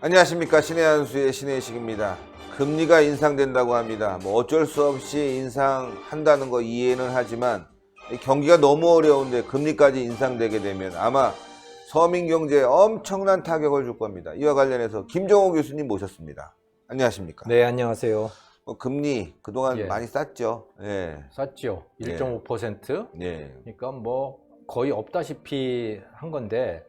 안녕하십니까. 신의 한수의 신의식입니다. 금리가 인상된다고 합니다. 뭐 어쩔 수 없이 인상한다는 거 이해는 하지만 경기가 너무 어려운데 금리까지 인상되게 되면 아마 서민 경제에 엄청난 타격을 줄 겁니다. 이와 관련해서 김정호 교수님 모셨습니다. 안녕하십니까. 네, 안녕하세요. 금리 그동안 예. 많이 쌌죠. 예. 쌌죠. 1.5%. 예. 그러니까 뭐 거의 없다시피 한 건데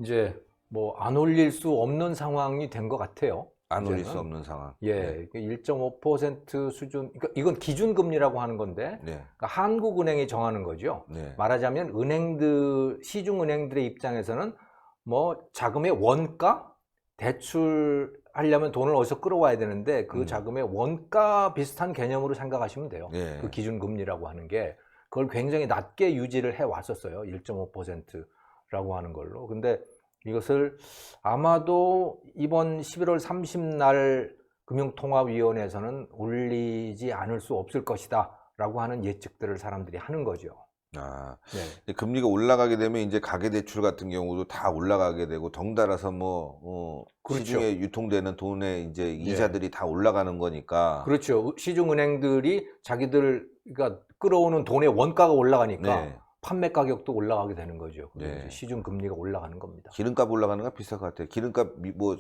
이제 뭐 안 올릴 수 없는 상황이 된 것 같아요. 안 올릴 이제는. 수 없는 상황. 예, 1.5% 수준. 그러니까 이건 기준금리라고 하는 건데, 네. 그러니까 한국은행이 정하는 거죠. 네. 말하자면 시중은행들의 입장에서는 뭐 자금의 원가, 대출하려면 돈을 어디서 끌어와야 되는데 그 자금의 원가 비슷한 개념으로 생각하시면 돼요. 네. 그 기준금리라고 하는 게 그걸 굉장히 낮게 유지를 해 왔었어요. 1.5%라고 하는 걸로. 근데 이것을 아마도 이번 11월 30날 금융통화위원회에서는 올리지 않을 수 없을 것이다 라고 하는 예측들을 사람들이 하는 거죠. 아, 네. 금리가 올라가게 되면 이제 가계대출 같은 경우도 다 올라가게 되고 덩달아서 그렇죠. 시중에 유통되는 돈의 이제 이자들이 다 올라가는 거니까. 그렇죠. 시중은행들이 자기들가 끌어오는 돈의 원가가 올라가니까 네. 판매 가격도 올라가게 되는 거죠. 네. 이제 시중 금리가 올라가는 겁니다. 기름값 올라가는 거 비슷할 것 같아요. 기름값 뭐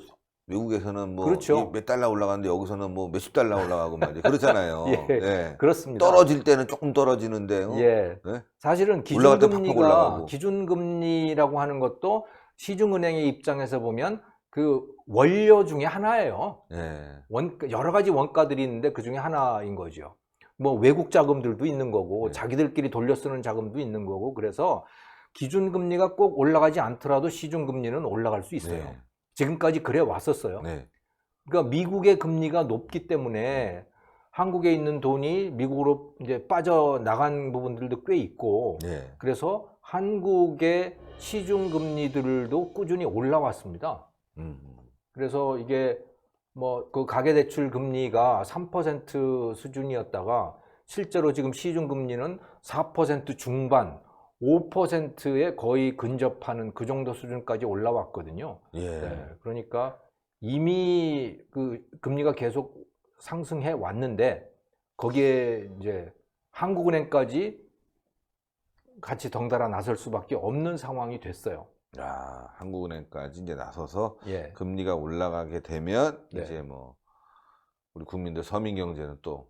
외국에서는 뭐 그렇죠. 몇 달러 올라가는데 여기서는 뭐 몇십 달러 올라가고 말이에요. 그렇잖아요. 예, 네. 그렇습니다. 떨어질 때는 조금 떨어지는데 예. 네? 사실은 올라갈 때 팍팍 올라가고. 기준금리라고 하는 것도 시중은행의 입장에서 보면 그 원료 중에 하나예요. 네. 여러 가지 원가들이 있는데 그 중에 하나인 거죠. 뭐 외국 자금들도 있는 거고, 네. 자기들끼리 돌려 쓰는 자금도 있는 거고, 그래서 기준금리가 꼭 올라가지 않더라도 시중금리는 올라갈 수 있어요. 네. 지금까지 그래 왔었어요. 네. 그러니까 미국의 금리가 높기 때문에 한국에 있는 돈이 미국으로 이제 빠져나간 부분들도 꽤 있고, 네. 그래서 한국의 시중금리들도 꾸준히 올라왔습니다. 그래서 이게 뭐 그 가계대출 금리가 3% 수준이었다가 실제로 지금 시중금리는 4% 중반, 5%에 거의 근접하는 그 정도 수준까지 올라왔거든요. 예. 네, 그러니까 이미 그 금리가 계속 상승해 왔는데 거기에 이제 한국은행까지 같이 덩달아 나설 수밖에 없는 상황이 됐어요. 아, 한국은행까지 이제 나서서 예. 금리가 올라가게 되면 네. 이제 뭐 우리 국민들 서민 경제는 또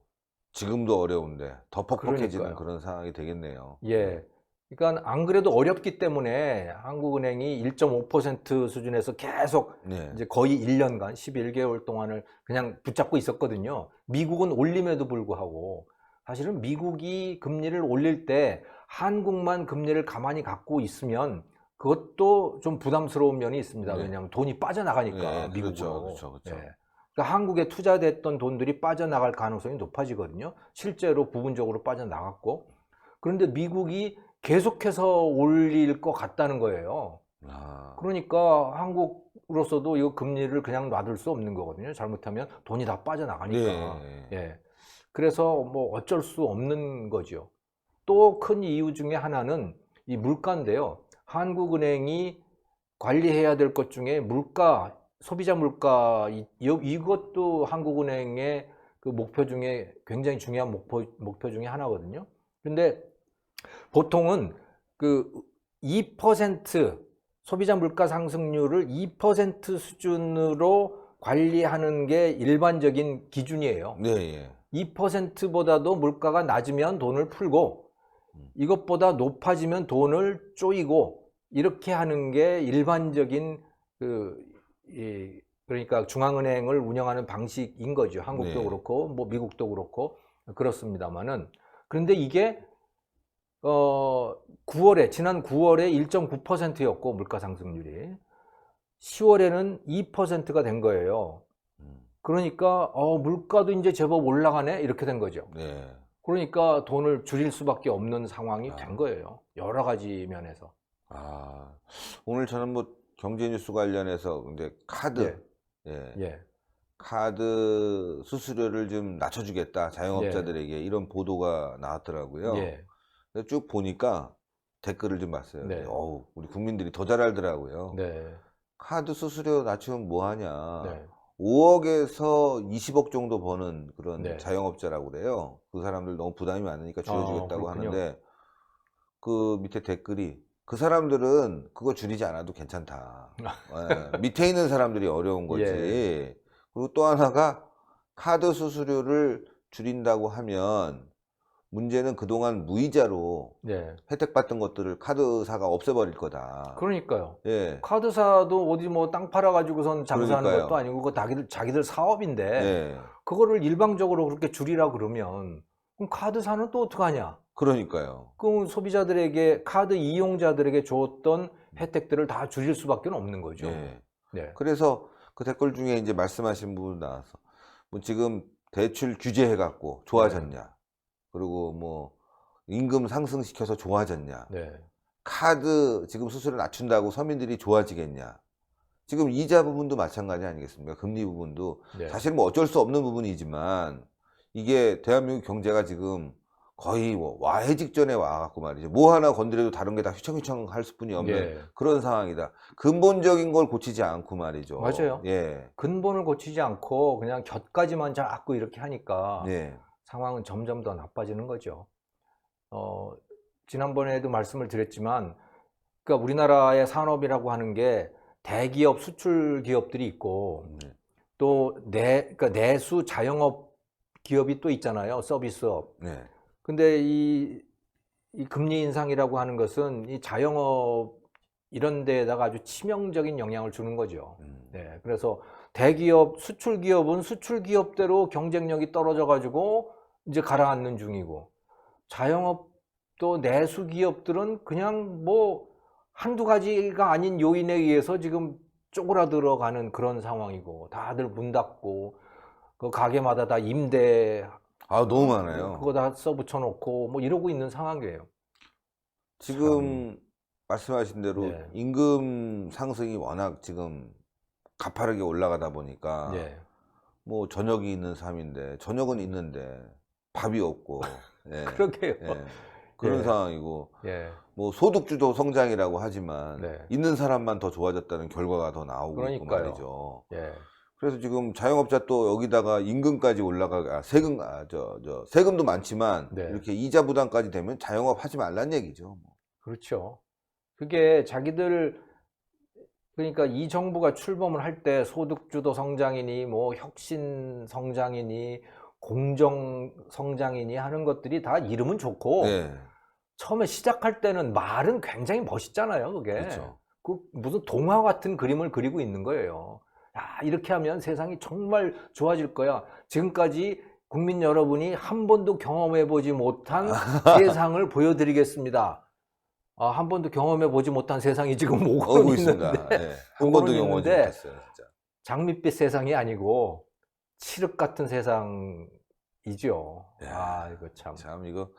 지금도 어려운데 더 퍽퍽해지는 그러니까요. 그런 상황이 되겠네요. 예. 그러니까 안 그래도 어렵기 때문에 한국은행이 1.5% 수준에서 계속 네. 이제 거의 1년간 11개월 동안을 그냥 붙잡고 있었거든요. 미국은 올림에도 불구하고 사실은 미국이 금리를 올릴 때 한국만 금리를 가만히 갖고 있으면 그것도 좀 부담스러운 면이 있습니다. 네. 왜냐하면 돈이 빠져나가니까 네, 미국으로. 그렇죠. 예. 그러니까 한국에 투자됐던 돈들이 빠져나갈 가능성이 높아지거든요. 실제로 부분적으로 빠져나갔고. 그런데 미국이 계속해서 올릴 것 같다는 거예요. 아, 그러니까 한국으로서도 이 금리를 그냥 놔둘 수 없는 거거든요. 잘못하면 돈이 다 빠져나가니까. 네. 예. 그래서 뭐 어쩔 수 없는 거죠. 또 큰 이유 중에 하나는 이 물가인데요. 한국은행이 관리해야 될 것 중에 물가, 소비자 물가, 이것도 한국은행의 그 목표 중에 굉장히 중요한 목표 중에 하나거든요. 근데 보통은 그 2% 소비자 물가 상승률을 2% 수준으로 관리하는 게 일반적인 기준이에요. 네. 2%보다도 물가가 낮으면 돈을 풀고 이것보다 높아지면 돈을 쪼이고 이렇게 하는 게 일반적인 그러니까 중앙은행을 운영하는 방식인 거죠. 한국도 네. 그렇고 뭐 미국도 그렇고 그렇습니다만은 그런데 이게 지난 9월에 1.9%였고 물가 상승률이 10월에는 2%가 된 거예요. 그러니까 물가도 이제 제법 올라가네 이렇게 된 거죠. 네. 그러니까 돈을 줄일 수밖에 없는 상황이 된 거예요. 여러 가지 면에서. 아, 오늘 저는 뭐 경제 뉴스 관련해서 이제 카드, 예. 카드 수수료를 좀 낮춰주겠다 자영업자들에게 이런 보도가 나왔더라고요. 예. 그래서 쭉 보니까 댓글을 좀 봤어요. 네. 우리 국민들이 더 잘 알더라고요. 네. 카드 수수료 낮추면 뭐 하냐. 네. 5억에서 20억 정도 버는 그런 네. 자영업자라고 그래요. 그 사람들 너무 부담이 많으니까 줄여주겠다고 그렇군요. 하는데 그 밑에 댓글이 그 사람들은 그거 줄이지 않아도 괜찮다. 예, 밑에 있는 사람들이 어려운 거지. 예. 그리고 또 하나가 카드 수수료를 줄인다고 하면 문제는 그동안 무이자로 네. 혜택 받던 것들을 카드사가 없애버릴 거다. 그러니까요. 예, 카드사도 어디 뭐 땅 팔아가지고선 장사하는 그러니까요. 것도 아니고 그거 자기들 사업인데 예, 그거를 일방적으로 그렇게 줄이라 그러면 그럼 카드사는 또 어떡하냐? 그러니까요. 그럼 소비자들에게 카드 이용자들에게 줬던 혜택들을 다 줄일 수밖에 없는 거죠. 예. 네. 그래서 그 댓글 중에 이제 말씀하신 분 나와서 뭐 지금 대출 규제해갖고 좋아졌냐, 그리고 뭐 임금 상승시켜서 좋아졌냐, 네. 카드 지금 수수료 낮춘다고 서민들이 좋아지겠냐. 지금 이자 부분도 마찬가지 아니겠습니까? 금리 부분도 네. 사실 뭐 어쩔 수 없는 부분이지만 이게 대한민국 경제가 지금 거의 뭐 와해 직전에 와갖고 말이죠. 뭐 하나 건드려도 다른 게 다 휘청휘청 할 수뿐이 없는 예. 그런 상황이다. 근본적인 걸 고치지 않고 말이죠. 맞아요. 예. 근본을 고치지 않고 그냥 곁가지만 자꾸 이렇게 하니까 예. 상황은 점점 더 나빠지는 거죠. 지난번에도 말씀을 드렸지만, 그러니까 우리나라의 산업이라고 하는 게 대기업, 수출 기업들이 있고, 네. 또 그러니까 내수 자영업 기업이 또 있잖아요. 서비스업. 네. 근데 이 금리 인상이라고 하는 것은 이 자영업 이런 데에다가 아주 치명적인 영향을 주는 거죠. 네. 그래서 대기업, 수출 기업은 수출 기업대로 경쟁력이 떨어져 가지고 이제 가라앉는 중이고, 자영업도 내수 기업들은 그냥 뭐 한두 가지가 아닌 요인에 의해서 지금 쪼그라들어가는 그런 상황이고, 다들 문 닫고 그 가게마다 다 임대 아, 너무 많아요. 그거 다 써붙여 놓고 뭐 이러고 있는 상황이에요. 지금 말씀하신 대로 네. 임금 상승이 워낙 지금 가파르게 올라가다 보니까 네. 뭐 저녁이 있는 삶인데 저녁은 있는데 밥이 없고 예. 그러게요. 예. 그런 예. 상황이고 예. 뭐 소득주도 성장이라고 하지만 네. 있는 사람만 더 좋아졌다는 결과가 더 나오고 있고 그러니까요. 말이죠. 예. 그래서 지금 자영업자 또 여기다가 임금까지 세금 세금도 많지만 네. 이렇게 이자 부담까지 되면 자영업 하지 말란 얘기죠. 그렇죠. 그게 자기들, 그러니까 이 정부가 출범을 할 때 소득주도 성장이니 뭐 혁신 성장이니 공정 성장이니 하는 것들이 다 이름은 좋고, 네. 처음에 시작할 때는 말은 굉장히 멋있잖아요, 그게. 그렇죠. 그 무슨 동화 같은 그림을 그리고 있는 거예요. 야, 이렇게 하면 세상이 정말 좋아질 거야. 지금까지 국민 여러분이 한 번도 경험해 보지 못한 세상을 보여드리겠습니다. 한 번도 경험해 보지 못한 세상이 지금 오고 있습니다. 있는데, 네. 한 번도 오고는 경험하지 있는데 못했어요, 진짜. 장밋빛 세상이 아니고 칠흑 같은 세상이죠. 야, 이거 참. 참 이거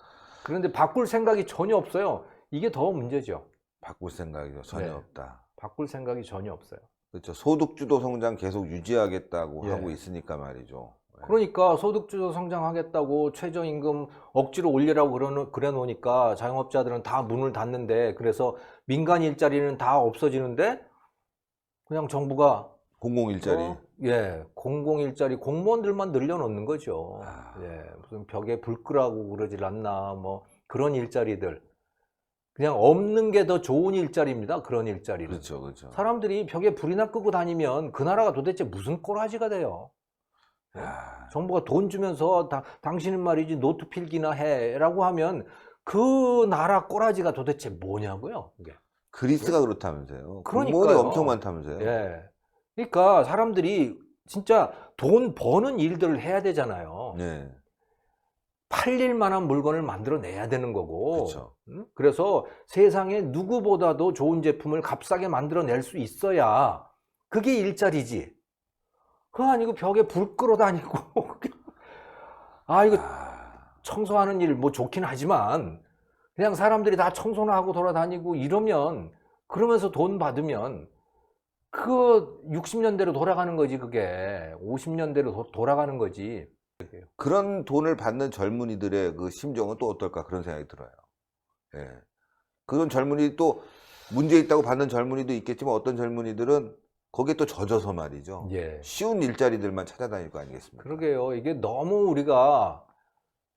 그런데 바꿀 생각이 전혀 없어요. 이게 더 문제죠. 바꿀 생각이 전혀 네. 없다. 바꿀 생각이 전혀 없어요. 그렇죠. 소득주도 성장 계속 유지하겠다고 예. 하고 있으니까 말이죠. 그러니까 소득주도 성장하겠다고 최저임금 억지로 올리라고 그래 놓으니까 자영업자들은 다 문을 닫는데, 그래서 민간 일자리는 다 없어지는데 그냥 정부가 공공일자리. 공공 일자리 공무원들만 늘려놓는 거죠. 아. 무슨 벽에 불 끄라고 그러질 않나, 뭐 그런 일자리들. 그냥 없는 게 더 좋은 일자리입니다. 그런 일자리는. 그렇죠, 그렇죠. 사람들이 벽에 불이나 끄고 다니면 그 나라가 도대체 무슨 꼬라지가 돼요? 야, 정부가 돈 주면서 당신은 말이지 노트 필기나 해라고 하면 그 나라 꼬라지가 도대체 뭐냐고요? 이게. 그리스가 그렇다면서요. 그러니까요. 공무원이 엄청 많다면서요. 예. 그러니까 사람들이 진짜 돈 버는 일들을 해야 되잖아요. 네. 팔릴 만한 물건을 만들어내야 되는 거고. 그렇죠. 그래서 세상에 누구보다도 좋은 제품을 값싸게 만들어낼 수 있어야 그게 일자리지. 그거 아니고 벽에 불 끌어 다니고. 이거 청소하는 일 뭐 좋긴 하지만 그냥 사람들이 다 청소나 하고 돌아다니고 이러면, 그러면서 돈 받으면 그거 60년대로 돌아가는 거지. 그게 50년대로 돌아가는 거지. 그런 돈을 받는 젊은이들의 그 심정은 또 어떨까 그런 생각이 들어요. 예. 그런 젊은이 또 문제 있다고 받는 젊은이도 있겠지만 어떤 젊은이들은 거기에 또 젖어서 말이죠. 예. 쉬운 일자리들만 찾아다닐 거 아니겠습니까? 그러게요. 이게 너무 우리가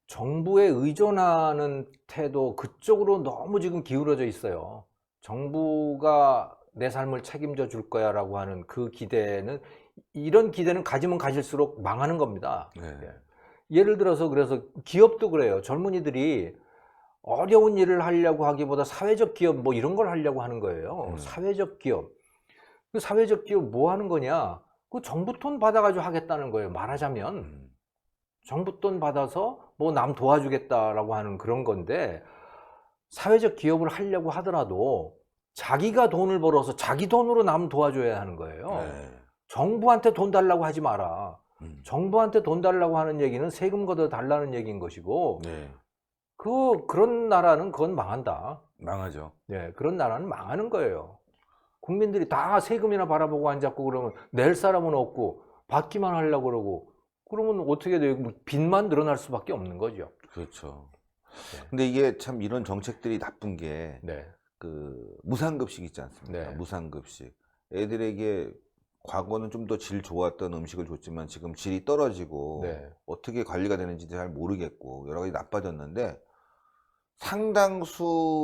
정부에 의존하는 태도 그쪽으로 너무 지금 기울어져 있어요. 정부가 내 삶을 책임져 줄 거야라고 하는 그 기대는, 이런 기대는 가지면 가질수록 망하는 겁니다. 네. 예를 들어서 그래서 기업도 그래요. 젊은이들이 어려운 일을 하려고 하기보다 사회적 기업 뭐 이런 걸 하려고 하는 거예요. 사회적 기업. 그 사회적 기업 뭐 하는 거냐? 그 정부 돈 받아가지고 하겠다는 거예요. 말하자면. 정부 돈 받아서 뭐 남 도와주겠다라고 하는 그런 건데, 사회적 기업을 하려고 하더라도 자기가 돈을 벌어서 자기 돈으로 남 도와줘야 하는 거예요. 네. 정부한테 돈 달라고 하지 마라. 정부한테 돈 달라고 하는 얘기는 세금 걷어 달라는 얘기인 것이고, 네. 그런 나라는 그건 망한다. 망하죠. 예, 그런 나라는 망하는 거예요. 국민들이 다 세금이나 바라보고 앉았고 그러면 낼 사람은 없고 받기만 하려고 그러고, 그러면 어떻게 돼요? 빚만 늘어날 수밖에 없는 거죠. 그렇죠. 네. 근데 이게 참 이런 정책들이 나쁜 게 네. 그 무상급식 있지 않습니까? 네. 무상급식. 애들에게 과거는 좀 더 질 좋았던 음식을 줬지만 지금 질이 떨어지고 네. 어떻게 관리가 되는지 잘 모르겠고 여러 가지 나빠졌는데, 상당수의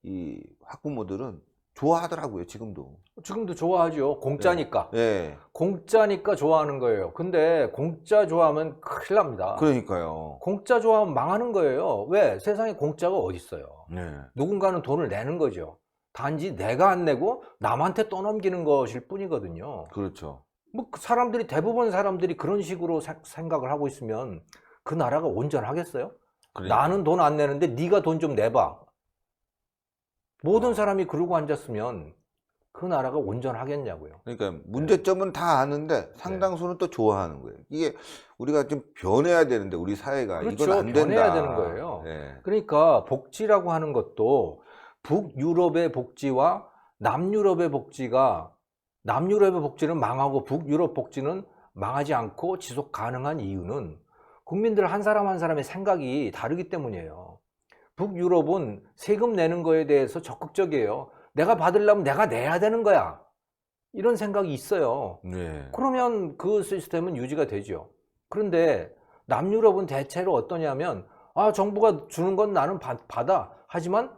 이 학부모들은 좋아하더라고요, 지금도. 지금도 좋아하죠. 공짜니까. 예. 공짜니까 좋아하는 거예요. 근데 공짜 좋아하면 큰일 납니다. 그러니까요. 공짜 좋아하면 망하는 거예요. 왜? 세상에 공짜가 어디 있어요. 네. 누군가는 돈을 내는 거죠. 단지 내가 안 내고 남한테 떠넘기는 것일 뿐이거든요. 그렇죠. 뭐 사람들이, 대부분 사람들이 그런 식으로 생각을 하고 있으면 그 나라가 온전하겠어요? 그러니까. 나는 돈 안 내는데 네가 돈 좀 내봐. 모든 사람이 그러고 앉았으면 그 나라가 온전하겠냐고요. 그러니까 문제점은 다 아는데 상당수는 또 좋아하는 거예요. 이게 우리가 좀 변해야 되는데, 우리 사회가 그렇죠. 이건 안 된다. 변해야 되는 거예요. 네. 그러니까 복지라고 하는 것도 북유럽의 복지와 남유럽의 복지가, 남유럽의 복지는 망하고 북유럽 복지는 망하지 않고 지속 가능한 이유는 국민들 한 사람 한 사람의 생각이 다르기 때문이에요. 북유럽은 세금 내는 거에 대해서 적극적이에요. 내가 받으려면 내가 내야 되는 거야. 이런 생각이 있어요. 네. 그러면 그 시스템은 유지가 되죠. 그런데 남유럽은 대체로 어떠냐면, 아, 정부가 주는 건 나는 받아. 하지만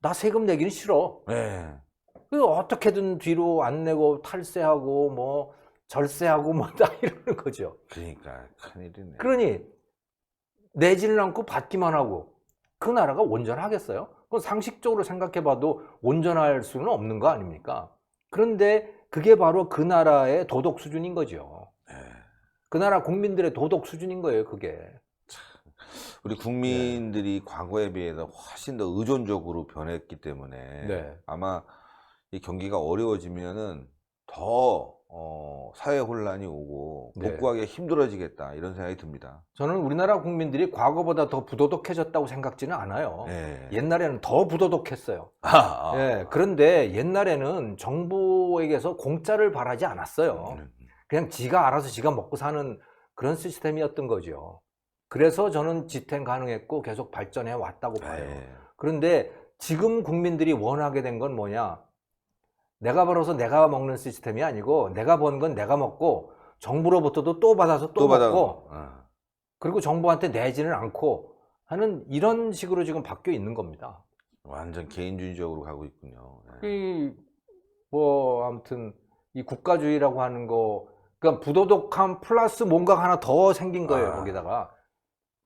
나 세금 내기는 싫어. 네. 그 어떻게든 뒤로 안 내고 탈세하고 뭐 절세하고 뭐 다 이러는 거죠. 그러니까 큰일이네. 그러니 내지는 않고 받기만 하고, 그 나라가 온전하겠어요? 그건 상식적으로 생각해봐도 온전할 수는 없는 거 아닙니까? 그런데 그게 바로 그 나라의 도덕 수준인 거죠. 네. 그 나라 국민들의 도덕 수준인 거예요, 그게. 우리 국민들이 과거에 비해서 훨씬 더 의존적으로 변했기 때문에 네. 아마 이 경기가 어려워지면은 더 사회 혼란이 오고 네. 복구하기가 힘들어지겠다, 이런 생각이 듭니다. 저는 우리나라 국민들이 과거보다 더 부도덕해졌다고 생각지는 않아요. 네. 옛날에는 더 부도덕했어요. 아. 예, 그런데 옛날에는 정부에게서 공짜를 바라지 않았어요. 그냥 지가 알아서 지가 먹고 사는 그런 시스템이었던 거죠. 그래서 저는 지탱 가능했고 계속 발전해 왔다고 봐요. 네. 그런데 지금 국민들이 원하게 된 건 뭐냐? 내가 벌어서 내가 먹는 시스템이 아니고, 내가 번 건 내가 먹고 정부로부터도 또 받아서 또 먹고, 그리고 정부한테 내지는 않고 하는 이런 식으로 지금 바뀌어 있는 겁니다. 완전 개인주의적으로 가고 있군요. 아무튼 이 국가주의라고 하는 거, 그러니까 부도덕함 플러스 뭔가 하나 더 생긴 거예요. 거기다가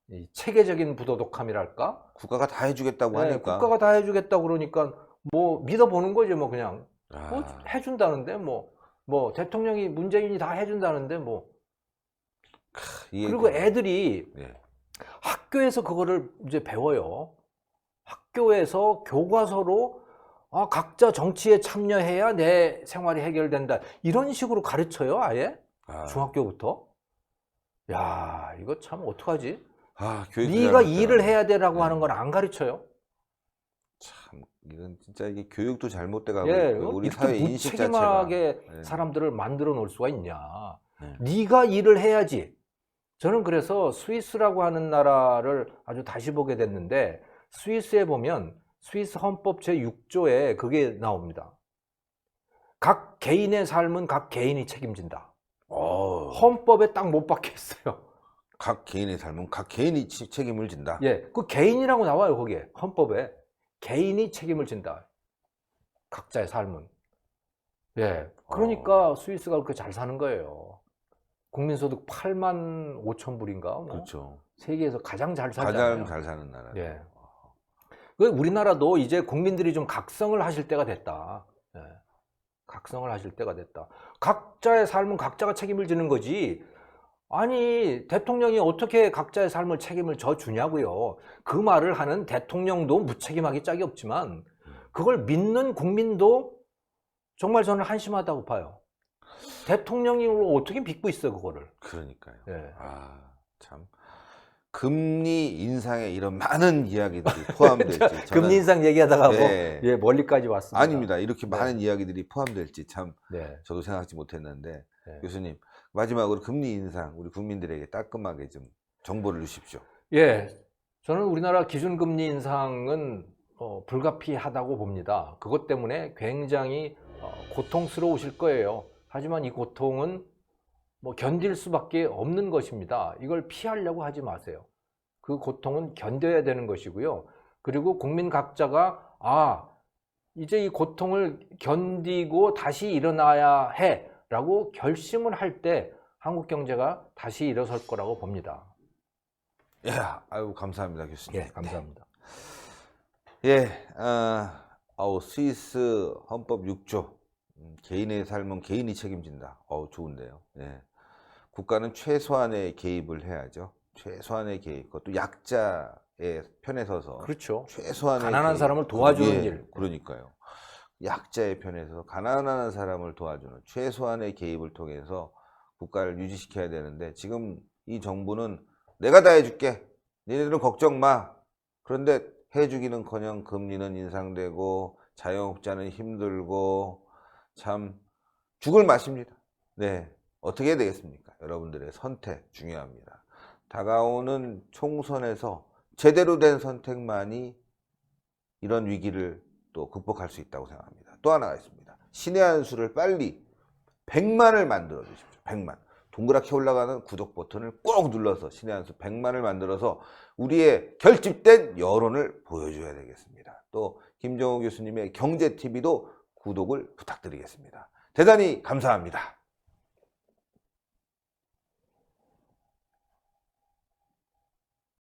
이 체계적인 부도덕함이랄까? 국가가 다 해주겠다고 네, 하니까. 국가가 다 해주겠다고 그러니까 뭐 믿어보는 거죠. 뭐 그냥 뭐 아. 해준다는데 뭐 대통령이, 문재인이 다 해준다는데 뭐. 그리고 애들이 네. 학교에서 그거를 이제 배워요. 학교에서 교과서로 각자 정치에 참여해야 내 생활이 해결된다, 이런 식으로 가르쳐요, 아예. 중학교부터. 야, 이거 참 어떡하지? 네가 일을 해야 되라고 하는 건 안 가르쳐요. 참, 이건 진짜 이게 교육도 잘못돼 가고 예, 있고, 우리 이렇게 사회 인식 자체가. 무책임하게 네. 사람들을 만들어 놓을 수가 있냐. 네. 네가 일을 해야지. 저는 그래서 스위스라고 하는 나라를 아주 다시 보게 됐는데, 스위스에 보면 스위스 헌법 제6조에 그게 나옵니다. 각 개인의 삶은 각 개인이 책임진다. 어, 헌법에 딱 못 박혀 있어요. 각 개인의 삶은 각 개인이 책임을 진다. 예, 그 개인이라고 나와요, 거기에. 헌법에. 개인이 책임을 진다. 각자의 삶은. 예. 그러니까 스위스가 그렇게 잘 사는 거예요. 국민소득 8만 5천 불인가? 뭐. 그렇죠. 세계에서 가장 잘 살잖아요. 가장 잘 사는 나라. 예. 그 우리나라도 이제 국민들이 좀 각성을 하실 때가 됐다. 예. 각성을 하실 때가 됐다. 각자의 삶은 각자가 책임을 지는 거지. 아니, 대통령이 어떻게 각자의 삶을 책임을 져 주냐고요. 그 말을 하는 대통령도 무책임하기 짝이 없지만 그걸 믿는 국민도 정말 저는 한심하다고 봐요. 대통령이 어떻게 믿고 있어, 그거를. 그러니까요. 예. 아, 참. 금리 인상에 이런 많은 이야기들이 포함될지. 저는 금리 인상 얘기하다가 뭐, 네. 예, 멀리까지 왔습니다. 아닙니다. 이렇게 네. 많은 이야기들이 포함될지 참 네. 저도 생각하지 못했는데 네. 교수님 마지막으로 금리 인상 우리 국민들에게 따끔하게 좀 정보를 주십시오. 예, 저는 우리나라 기준금리 인상은 불가피하다고 봅니다. 그것 때문에 굉장히 고통스러우실 거예요. 하지만 이 고통은 뭐 견딜 수밖에 없는 것입니다. 이걸 피하려고 하지 마세요. 그 고통은 견뎌야 되는 것이고요. 그리고 국민 각자가 이제 이 고통을 견디고 다시 일어나야 해라고 결심을 할 때 한국 경제가 다시 일어설 거라고 봅니다. 예, 아유 감사합니다 교수님. 예, 감사합니다. 예, 스위스 헌법 6조 개인의 삶은 개인이 책임진다. 좋은데요. 예. 국가는 최소한의 개입을 해야죠. 최소한의 개입. 그것도 약자의 편에 서서 그렇죠. 최소한의 가난한 개입. 사람을 도와주는 예, 일. 그러니까요. 약자의 편에 서서 가난한 사람을 도와주는 최소한의 개입을 통해서 국가를 유지시켜야 되는데 지금 이 정부는 내가 다 해줄게. 니네들은 걱정 마. 그런데 해주기는커녕 금리는 인상되고 자영업자는 힘들고 참 죽을 맛입니다. 네, 어떻게 해야 되겠습니까? 여러분들의 선택 중요합니다. 다가오는 총선에서 제대로 된 선택만이 이런 위기를 또 극복할 수 있다고 생각합니다. 또 하나가 있습니다. 신의 한 수를 빨리 100만을 만들어 주십시오. 100만. 동그랗게 올라가는 구독 버튼을 꼭 눌러서 신의 한 수 100만을 만들어서 우리의 결집된 여론을 보여줘야 되겠습니다. 또 김정우 교수님의 경제TV도 구독을 부탁드리겠습니다. 대단히 감사합니다.